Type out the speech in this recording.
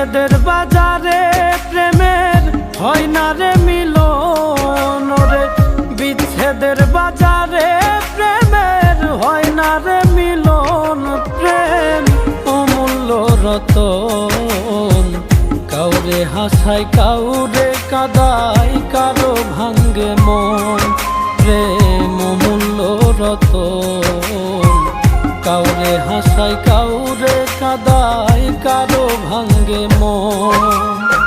বিচ্ছেদের বাজারে প্রেমের হয় না রে মিলন রে। বিচ্ছেদের বাজারে প্রেমের হয় না রে মিলন। প্রেম অমূল্য রতন, কাউরে হাসায় কাউরে কাদায়, কারো ভাঙ্গে মন। প্রেম অমূল্য রতন, কাউরে হাসায় কাউরে কাদায়, কারো ভাঙ্গে মন।